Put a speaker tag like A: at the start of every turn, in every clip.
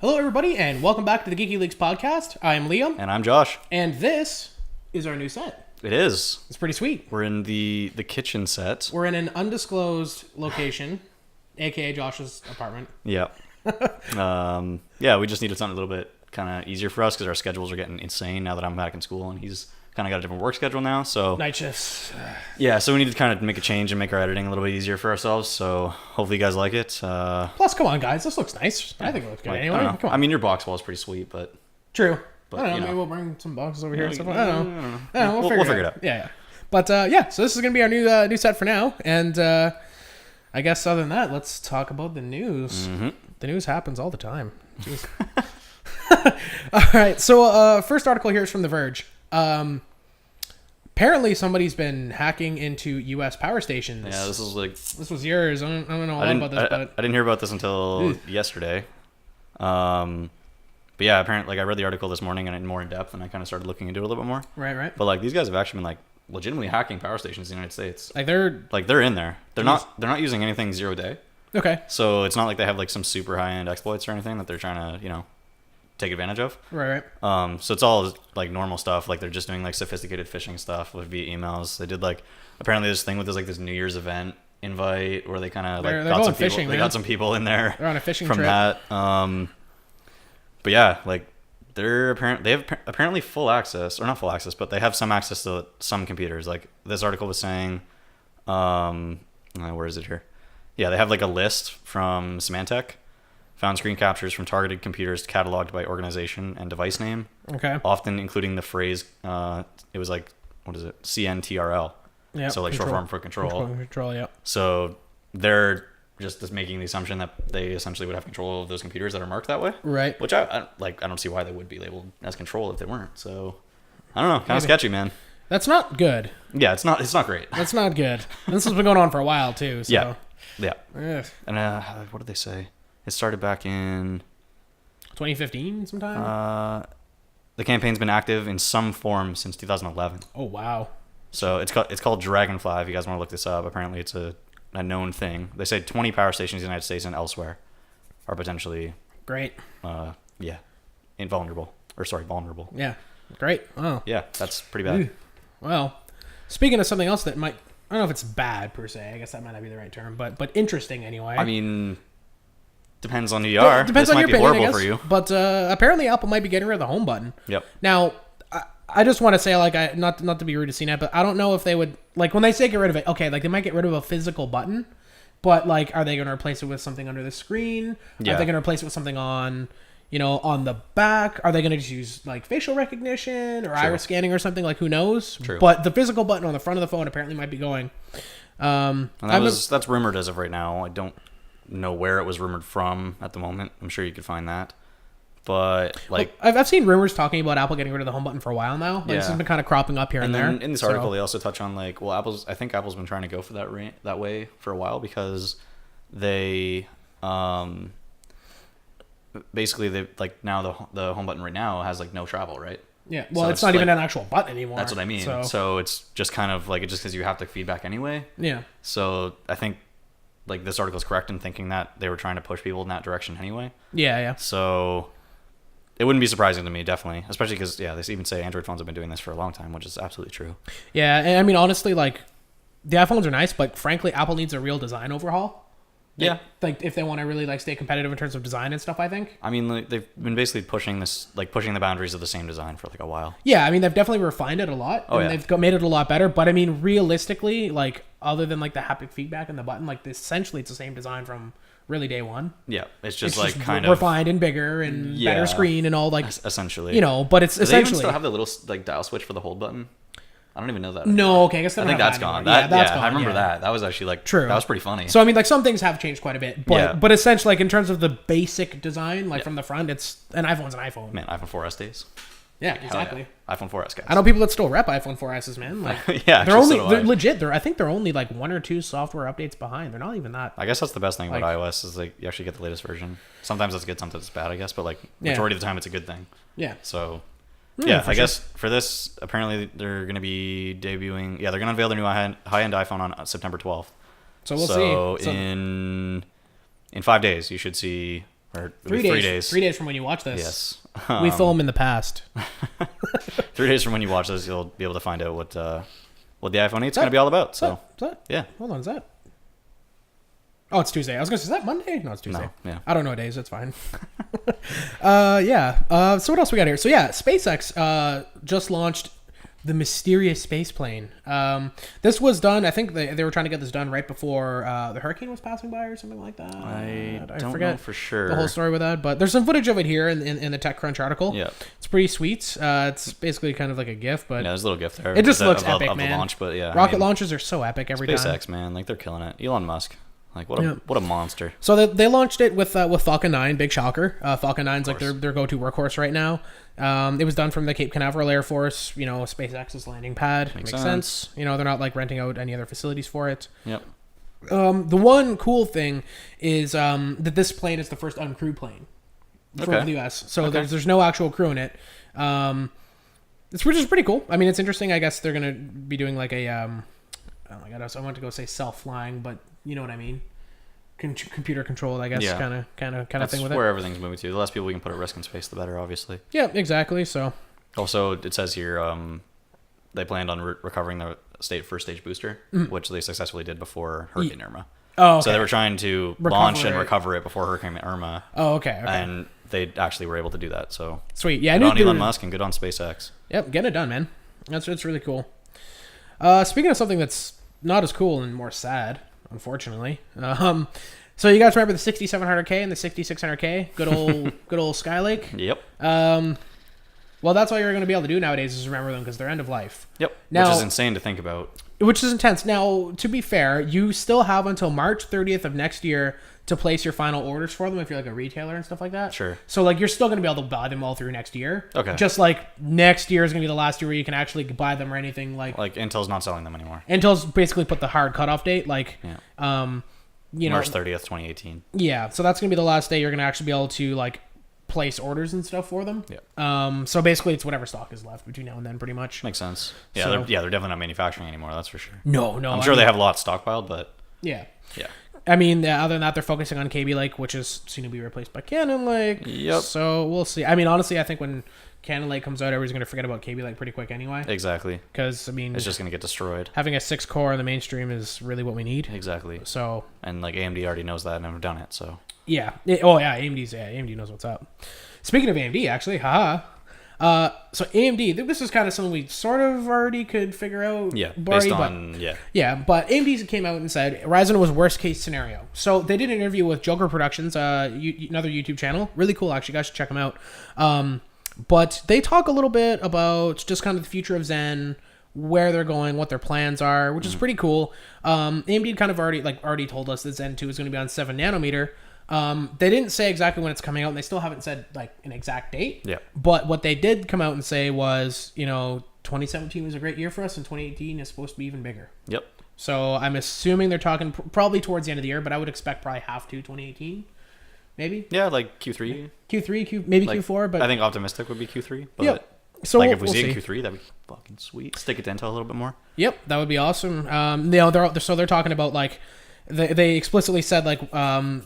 A: Hello, everybody, and welcome back to the Geeky Leaks podcast. I'm Liam.
B: And I'm Josh.
A: And this is our new set.
B: It is.
A: It's pretty sweet.
B: We're in the kitchen set.
A: We're in an undisclosed location, a.k.a. Josh's apartment.
B: Yeah. Yeah, we just needed something a little bit kind of easier for us because our schedules are getting insane now that I'm back in school and he's kind of got a different work schedule now. So
A: night shifts.
B: Yeah, so we need to kind of make a change and make our editing a little bit easier for ourselves. So hopefully you guys like it.
A: Plus, come on, guys. This looks nice. I think it looks good anyway. Come on.
B: I mean, your box wall is pretty sweet, but...
A: True.
B: But,
A: I don't know.
B: you know.
A: Maybe we'll bring some boxes over here.
B: I
A: don't
B: know.
A: We'll figure it out. Yeah. But, yeah, so this is going to be our new set for now. And I guess other than that, let's talk about the news.
B: Mm-hmm.
A: The news happens all the time. Jeez. All right. So, first article here is from The Verge. Apparently, somebody's been hacking into U.S. power stations.
B: Yeah, this
A: was yours. I don't know a lot about this, but
B: I didn't hear about this until yesterday. But yeah, apparently, I read the article this morning and more in depth, and I kind of started looking into it a little bit more.
A: Right.
B: But these guys have actually been legitimately hacking power stations in the United States.
A: They're
B: in there. They're not using anything 0 day.
A: Okay.
B: So it's not like they have some super high end exploits or anything that they're trying to take advantage of.
A: Right.
B: So it's all normal stuff. They're just doing sophisticated phishing stuff via emails. They did apparently this thing with this New Year's event invite where they kind of got some people. They got some people in there.
A: They're on a fishing
B: from
A: trip.
B: That. But yeah, they have apparently full access, or not full access, but they have some access to some computers. This article was saying, where is it here? Yeah, they have a list from Symantec. Found screen captures from targeted computers cataloged by organization and device name. Okay. Often including the phrase, it was what is it? CNTRL. Yeah. So short form for control.
A: Control, yeah.
B: So they're just making the assumption that they essentially would have control of those computers that are marked that way.
A: Right.
B: Which I don't see why they would be labeled as control if they weren't. So I don't know. Kind of sketchy, man.
A: That's not good.
B: Yeah, it's not great.
A: That's not good. This has been going on for a while too. So.
B: Yeah.
A: Ugh.
B: And what did they say? It started back in
A: 2015 sometime?
B: The campaign's been active in some form since 2011.
A: Oh, wow.
B: So it's called Dragonfly, if you guys want to look this up. Apparently it's a known thing. They say 20 power stations in the United States and elsewhere are potentially...
A: Great.
B: Vulnerable.
A: Yeah. Great. Oh.
B: Yeah, that's pretty bad.
A: Well, speaking of something else that might... I don't know if it's bad, per se. I guess that might not be the right term, but interesting anyway.
B: I mean... Depends on who you are.
A: Depends
B: this
A: on
B: might
A: your
B: be
A: opinion,
B: horrible for you.
A: But apparently Apple might be getting rid of the home button.
B: Yep.
A: Now, I just want to say, not to be rude to CNET, but I don't know if they would, when they say get rid of it, okay, they might get rid of a physical button, but, are they going to replace it with something under the screen?
B: Yeah.
A: Are they going to replace it with something on the back? Are they going to just use, facial recognition or iris scanning or something? Who knows?
B: True.
A: But the physical button on the front of the phone apparently might be going.
B: And that's rumored as of right now. I don't know where it was rumored from at the moment. I'm sure you could find that, but
A: I've seen rumors talking about Apple getting rid of the home button for a while now. This has been kind of cropping up here and there.
B: And in this article, they also touch on I think Apple's been trying to go for that way for a while because they basically they now the home button right now has no travel, right?
A: Yeah, well, so it's not even an actual button anymore.
B: That's what I mean. So it's just kind of it just because you have to feedback anyway.
A: Yeah.
B: So I think this article is correct in thinking that they were trying to push people in that direction anyway.
A: Yeah.
B: So it wouldn't be surprising to me, definitely, especially because they even say Android phones have been doing this for a long time, which is absolutely true.
A: Yeah, and I mean honestly, the iPhones are nice, but frankly, Apple needs a real design overhaul.
B: Yeah.
A: If they want to really stay competitive in terms of design and stuff, I think.
B: I mean, they've been basically pushing the boundaries of the same design for a while.
A: Yeah, I mean, they've definitely refined it a lot.
B: Oh,
A: and they've made it a lot better. But I mean, realistically, other than the haptic feedback and the button, essentially it's the same design from really day one.
B: Yeah, it's just kind
A: of refined and bigger and better screen and all
B: essentially.
A: But it's essentially.
B: Do they even still have the little dial switch for the hold button? I don't even know that.
A: No, okay, I guess
B: I think that's gone. That's gone. I remember that. That was actually
A: true.
B: That was pretty funny.
A: So I mean, some things have changed quite a bit, but essentially, in terms of the basic design, from the front, it's an iPhone's an iPhone.
B: Man, iPhone 4S days.
A: Yeah, exactly.
B: Yeah. iPhone 4S guys.
A: I know people that still rep iPhone 4Ss, man. They're legit. I think they're only 1 or 2 software updates behind. They're not even that.
B: I guess that's the best thing about iOS is you actually get the latest version. Sometimes it's good, sometimes it's bad, I guess, but majority of the time it's a good thing.
A: Yeah.
B: So. I guess for this, apparently they're going to be debuting. Yeah, they're going to unveil their new high-end iPhone on September 12th.
A: So we'll see.
B: So in 5 days, you should see Or
A: 3 days.
B: 3 days.
A: 3 days from when you watch this.
B: Yes.
A: We film in the past.
B: 3 days from when you watch this, you'll be able to find out what the iPhone 8 is going to be all about. So, yeah.
A: Hold on, is that? Oh, it's Tuesday. I was going to say, is that Monday? No, it's Tuesday.
B: No, yeah.
A: I don't know days. It's fine. Yeah. So what else we got here? So yeah, SpaceX just launched the mysterious space plane. This was done, I think they were trying to get this done right before the hurricane was passing by or something like that.
B: I don't know for sure
A: the whole story with that, but there's some footage of it here in the TechCrunch article.
B: Yeah.
A: It's pretty sweet. It's basically kind of like a GIF, but...
B: Yeah, there's a little GIF there.
A: It just looks epic,
B: of
A: man.
B: the launch, but yeah.
A: Rocket launches are so epic every time.
B: SpaceX, man. Like, they're killing it. Elon Musk. Like, what a monster.
A: So they launched it with Falcon 9, big shocker. Falcon 9's like their go-to workhorse right now. It was done from the Cape Canaveral Air Force, SpaceX's landing pad. Makes sense. They're not like renting out any other facilities for it.
B: Yep.
A: The one cool thing is that this plane is the first uncrewed plane for the U.S. So there's no actual crew in it. It's which is pretty cool. I mean, it's interesting. I guess they're gonna be doing like a I want to go say self-flying, but you know what I mean. Computer controlled, I guess, kind of thing with it.
B: That's where everything's moving to. The less people we can put at risk in space, the better, obviously.
A: Yeah, exactly. So,
B: also, it says here they planned on recovering the first stage booster, which they successfully did before Hurricane Irma.
A: Oh, okay.
B: So they were trying to launch and recover it before Hurricane Irma.
A: Oh, okay.
B: And they actually were able to do that. So
A: sweet. Yeah,
B: good on Elon Musk and good on SpaceX.
A: Yep, getting it done, man. It's really cool. Speaking of something that's not as cool and more sad, unfortunately. So you guys remember the 6700K and the 6600K? Good old Skylake?
B: Yep.
A: Well, that's all you're going to be able to do nowadays is remember them because they're end of life.
B: Yep.
A: Now,
B: which is insane to think about.
A: Which is intense. Now, to be fair, you still have until March 30th of next year to place your final orders for them if you're like a retailer and stuff like that.
B: Sure.
A: So like you're still going to be able to buy them all through next year.
B: Okay.
A: Just like next year is going to be the last year where you can actually buy them or anything like
B: Intel's not selling them anymore.
A: Intel's basically put the hard cutoff date March
B: 30th, 2018.
A: Yeah. So that's going to be the last day you're going to actually be able to like place orders and stuff for them.
B: Yeah.
A: So basically it's whatever stock is left between now and then pretty much.
B: Makes sense. Yeah, they're definitely not manufacturing anymore, that's for sure.
A: No.
B: I'm sure they have a lot stockpiled, but
A: yeah.
B: Yeah.
A: I mean, other than that, they're focusing on Kaby Lake, which is soon to be replaced by Cannon Lake.
B: Yep.
A: So we'll see. I mean, honestly, I think when Cannon Lake comes out, everybody's going to forget about Kaby Lake pretty quick anyway.
B: Exactly.
A: Because, I mean...
B: it's just going to get destroyed.
A: Having a 6-core in the mainstream is really what we need.
B: Exactly.
A: So...
B: and, like, AMD already knows that and have done it, so...
A: Yeah. AMD knows what's up. Speaking of AMD, actually, haha... so AMD, this is kind of something we sort of already could figure out.
B: Yeah,
A: Yeah, but AMD came out and said Ryzen was worst case scenario. So they did an interview with Joker Productions, another YouTube channel. Really cool, actually. You guys should check them out. But they talk a little bit about just kind of the future of Zen, where they're going, what their plans are, which is pretty cool. AMD kind of already told us that Zen 2 is going to be on 7 nanometer. They didn't say exactly when it's coming out, and they still haven't said like an exact date.
B: Yeah.
A: But what they did come out and say was, 2017 was a great year for us, and 2018 is supposed to be even bigger.
B: Yep.
A: So I'm assuming they're talking probably towards the end of the year, but I would expect probably half to 2018, maybe.
B: Yeah, like Q3.
A: Maybe Q4, but
B: I think optimistic would be Q3. But
A: yep. So
B: if we see it in Q3, that'd be fucking sweet. Stick it to Intel a little bit more.
A: Yep, that would be awesome. They're talking about like. They explicitly said like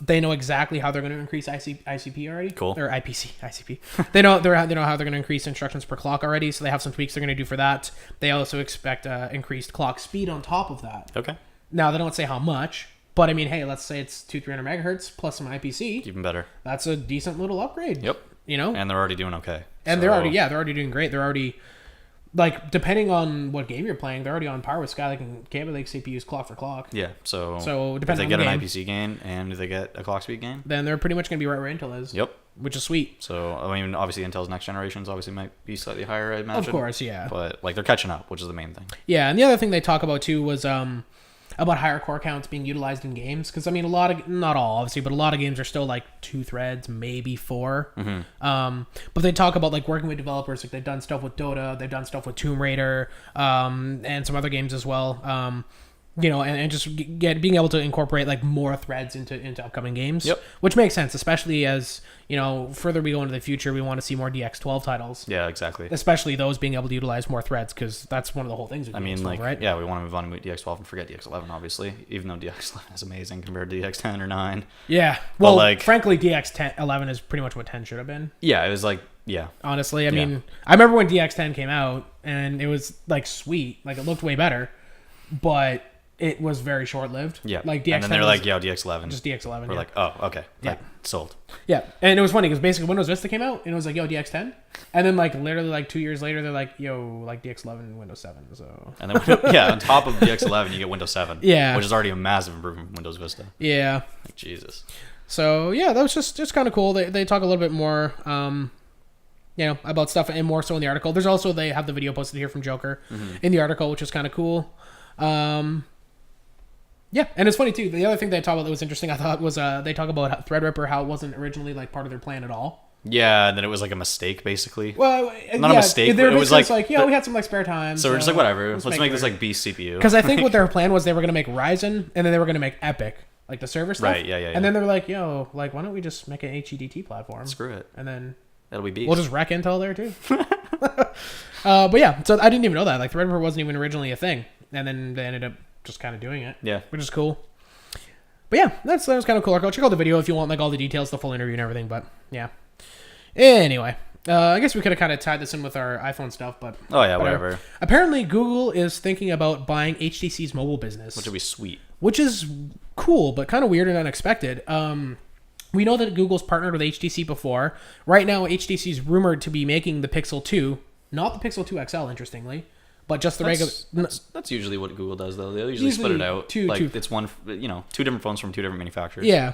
A: they know exactly how they're going to increase ICP already.
B: Cool.
A: Or ICP. They know how they're going to increase instructions per clock already. So they have some tweaks they're going to do for that. They also expect increased clock speed on top of that.
B: Okay.
A: Now they don't say how much, but I mean, hey, let's say it's 200-300 megahertz plus some IPC.
B: Even better.
A: That's a decent little upgrade.
B: Yep. And they're already doing okay.
A: And they're already doing great. They're already. Like, depending on what game you're playing, they're already on par with Skylake and Skylake CPUs clock for clock.
B: Yeah, so
A: depending
B: if they
A: on
B: get an IPC gain and they get a clock speed gain,
A: then they're pretty much going to be right where Intel is.
B: Yep.
A: Which is sweet.
B: So, I mean, obviously Intel's next generations obviously might be slightly higher, I imagine.
A: Of course, yeah.
B: But, like, they're catching up, which is the main thing.
A: Yeah, and the other thing they talk about, too, was about higher core counts being utilized in games. Because, I mean, not all, obviously, but a lot of games are still, like, 2 threads, maybe 4.
B: Mm-hmm.
A: But they talk about, like, working with developers. Like, they've done stuff with Dota. They've done stuff with Tomb Raider, and some other games as well. and just being able to incorporate like more threads into upcoming games.
B: Yep.
A: Which makes sense, especially as further we go into the future, we want to see more DX12 titles.
B: Yeah, exactly.
A: Especially those being able to utilize more threads, because that's one of the whole things with DX12, right?
B: Yeah, we want to move on to DX12 and forget DX11, obviously, even though DX11 is amazing compared to DX10 or 9.
A: Yeah. Well, frankly, DX11 is pretty much what 10 should have been.
B: Yeah, it was like, yeah.
A: Honestly, I mean, I remember when DX10 came out, and it was like sweet, like it looked way better, but it was very short-lived.
B: Yeah.
A: Like DX10
B: and then they're like, DX11.
A: Just DX11.
B: We're like, oh, okay.
A: Yeah.
B: Like, sold.
A: Yeah. And it was funny because basically Windows Vista came out and it was like, yo, DX10. And then like literally like 2 years later, they're like, yo, like DX11 and Windows 7. So.
B: And then, on top of DX11, you get Windows 7.
A: Yeah.
B: Which is already a massive improvement from Windows Vista.
A: Yeah.
B: Like, Jesus.
A: So, yeah, that was just kind of cool. They talk a little bit more, about stuff and more so in the article. There's also, they have the video posted here from Joker in the article, which is kind of cool. Yeah, and it's funny too. The other thing they talk about that was interesting, I thought, was they talk about Threadripper, how it wasn't originally like part of their plan at all.
B: Yeah, and then it was like a mistake, basically.
A: Well,
B: not a mistake.
A: It was like we had some like spare time.
B: So we're just like, whatever. Let's make this like Beast CPU.
A: Because I think what their plan was, they were going to make Ryzen, and then they were going to make Epic, like the server stuff.
B: Right. Yeah.
A: And then they were like, yo, like why don't we just make an HEDT platform?
B: Screw it.
A: And then
B: that'll be Beast.
A: We'll just wreck Intel there too. But yeah, so I didn't even know that. Like Threadripper wasn't even originally a thing, and then they ended up just kind of doing it.
B: Yeah,
A: which is cool. But yeah, that was kind of cool. Check out the video if you want like all the details, the full interview and everything. But yeah. Anyway, I guess we could have kind of tied this in with our iPhone stuff, but
B: whatever.
A: Apparently, Google is thinking about buying HTC's mobile business,
B: which would be sweet.
A: Which is cool, but kind of weird and unexpected. We know that Google's partnered with HTC before. Right now, HTC is rumored to be making the Pixel 2, not the Pixel 2 XL, interestingly. But just the regular.
B: That's usually what Google does, though. They usually split it out. It's one, two different phones from two different manufacturers.
A: Yeah.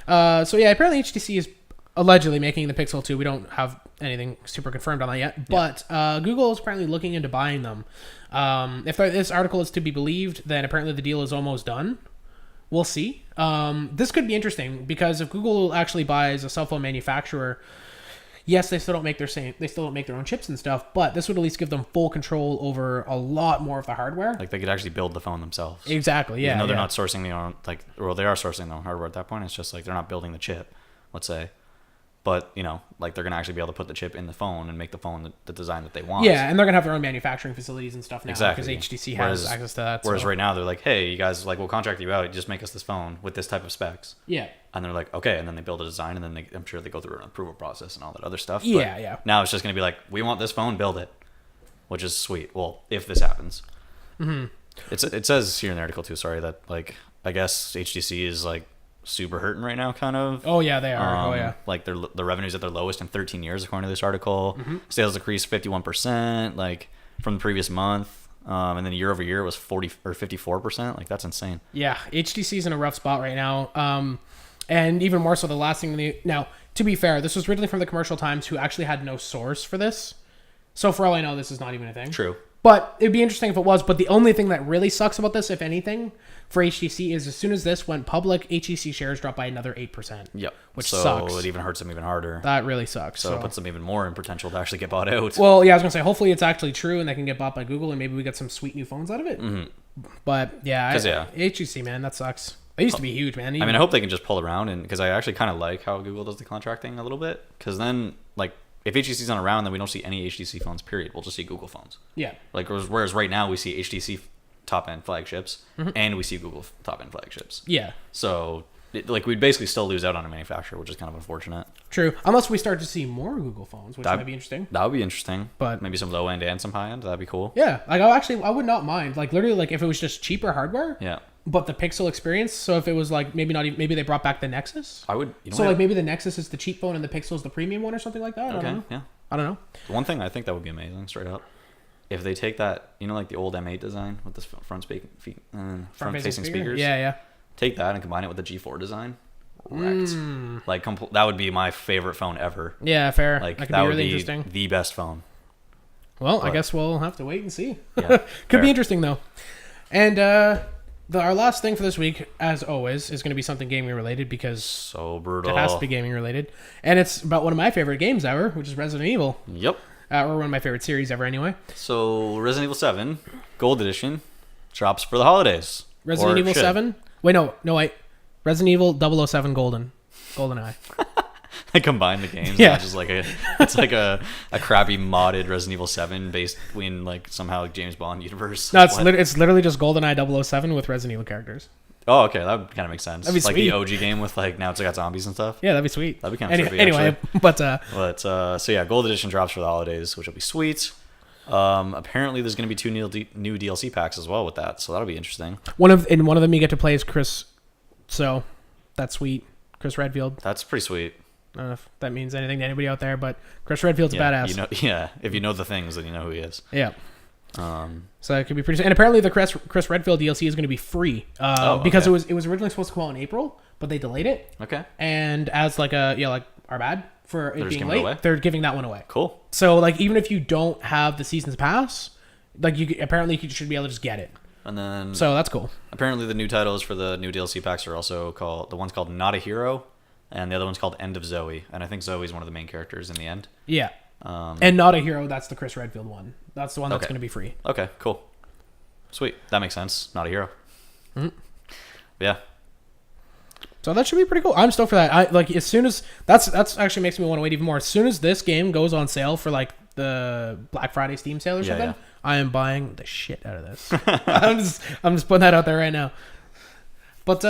A: Apparently HTC is allegedly making the Pixel 2. We don't have anything super confirmed on that yet. But Google is apparently looking into buying them. If this article is to be believed, then apparently the deal is almost done. We'll see. This could be interesting because if Google actually buys a cell phone manufacturer. Yes, they still don't make their own chips and stuff, but this would at least give them full control over a lot more of the hardware.
B: Like they could actually build the phone themselves.
A: Exactly. Yeah.
B: Even though they're not sourcing their own, they are sourcing their own hardware at that point. It's just like they're not building the chip, let's say, but they're gonna actually be able to put the chip in the phone and make the phone the design that they want.
A: Yeah, and they're gonna have their own manufacturing facilities and stuff now.
B: Exactly.
A: Because HTC has access to that.
B: Whereas right now they're like, hey, you guys, we'll contract you out. You just make us this phone with this type of specs.
A: Yeah.
B: And they're like, okay, and then they build a design, and then I'm sure they go through an approval process and all that other stuff.
A: Yeah.
B: Now it's just going to be like, we want this phone, build it, which is sweet. Well, if this happens. Mm-hmm. It says here in the article, too, that, I guess HTC is, super hurting right now, kind of.
A: Oh, yeah, they are.
B: The revenue's at their lowest in 13 years, according to this article. Mm-hmm. Sales decreased 51%, from the previous month. And then year over year it was 40 or 54%. That's insane.
A: Yeah, HTC's in a rough spot right now. And even more so, the last thing now, to be fair, this was originally from the Commercial Times, who actually had no source for this. So for all I know, this is not even a thing.
B: True.
A: But it'd be interesting if it was. But the only thing that really sucks about this, if anything, for HTC is as soon as this went public, HTC shares dropped by another 8%.
B: Yep.
A: Which sucks.
B: So it even hurts them even harder.
A: That really sucks.
B: So it puts them even more in potential to actually get bought out.
A: Well, yeah, I was going to say, hopefully it's actually true and they can get bought by Google and maybe we get some sweet new phones out of it. Mm-hmm. But yeah, HTC, man, that sucks. They used to be huge, man.
B: I hope they can just pull around, and because I actually kind of like how Google does the contracting a little bit. Because then, if HTC's not around, then we don't see any HTC phones, period. We'll just see Google phones.
A: Yeah.
B: Whereas right now we see HTC top-end flagships, and we see Google top-end flagships.
A: Yeah.
B: So, we'd basically still lose out on a manufacturer, which is kind of unfortunate.
A: True. Unless we start to see more Google phones, which might be interesting.
B: That would be interesting.
A: But
B: maybe some low-end and some high-end. That'd be cool.
A: Yeah. I would not mind. Literally, if it was just cheaper hardware.
B: Yeah.
A: But the Pixel experience. So if it was maybe they brought back the Nexus.
B: I would.
A: Maybe the Nexus is the cheap phone and the Pixel is the premium one or something like that.
B: Okay. Yeah.
A: I don't know.
B: One thing I think that would be amazing, straight up, if they take that, the old M8 design with the front-facing speakers.
A: Yeah.
B: Take that and combine it with the G4 design. Wrecked. That would be my favorite phone ever.
A: Yeah, fair. That could be really interesting.
B: The best phone.
A: Well, I guess we'll have to wait and see.
B: Yeah,
A: could be interesting though. And our last thing for this week, as always, is going to be something gaming related because
B: so brutal.
A: It has to be gaming related, and it's about one of my favorite games ever, which is Resident Evil.
B: Yep.
A: Or one of my favorite series ever, anyway.
B: So Resident Evil 7 Gold Edition drops for the holidays.
A: Resident Evil 7. Wait, no, wait. Resident Evil 007 GoldenEye.
B: They combine the games.
A: Yeah.
B: It's like a crappy modded Resident Evil 7 based in like somehow James Bond universe.
A: No, it's literally just GoldenEye 007 with Resident Evil characters.
B: Oh, okay, that would kind of make sense.
A: That'd be
B: like
A: sweet.
B: the OG game with like now it's got zombies and stuff.
A: Yeah, that'd be sweet.
B: That'd be kind of trippy.
A: Anyway,
B: actually.
A: but
B: So yeah, Gold Edition drops for the holidays, which will be sweet. Apparently there's going to be 2 new DLC packs as well with that, so that'll be interesting.
A: One of them you get to play as Chris, so that's sweet. Chris Redfield.
B: That's pretty sweet.
A: I don't know if that means anything to anybody out there, but Chris Redfield's a badass.
B: If you know the things, then you know who he is.
A: Yeah. So it could be pretty. And apparently the Chris Redfield DLC is going to be free because it was originally supposed to come out in April, but they delayed it.
B: Okay.
A: And as like our bad for it being late, they're giving that one away.
B: Cool.
A: So like even if you don't have the season's pass, like you should be able to just get it.
B: And then
A: so that's cool.
B: Apparently the new titles for the new DLC packs are also called Not a Hero, and the other one's called End of Zoe, and I think Zoe's one of the main characters in the end.
A: Yeah. And Not a Hero, that's the Chris Redfield one. That's the one that's going to be free.
B: Okay, cool. Sweet. That makes sense. Not a Hero. Mm-hmm. Yeah.
A: So that should be pretty cool. I'm stoked for that. I like as soon as that's actually makes me want to wait even more. As soon as this game goes on sale for like the Black Friday Steam sale or something, I am buying the shit out of this. I'm just putting that out there right now. But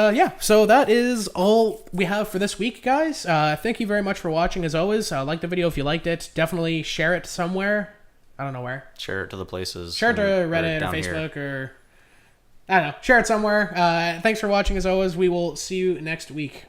A: so that is all we have for this week, guys. Thank you very much for watching. As always, like the video if you liked it. Definitely share it somewhere. I don't know where.
B: Share it to the places.
A: Share it to Reddit or Facebook or I don't know. Share it somewhere. Thanks for watching. As always, we will see you next week.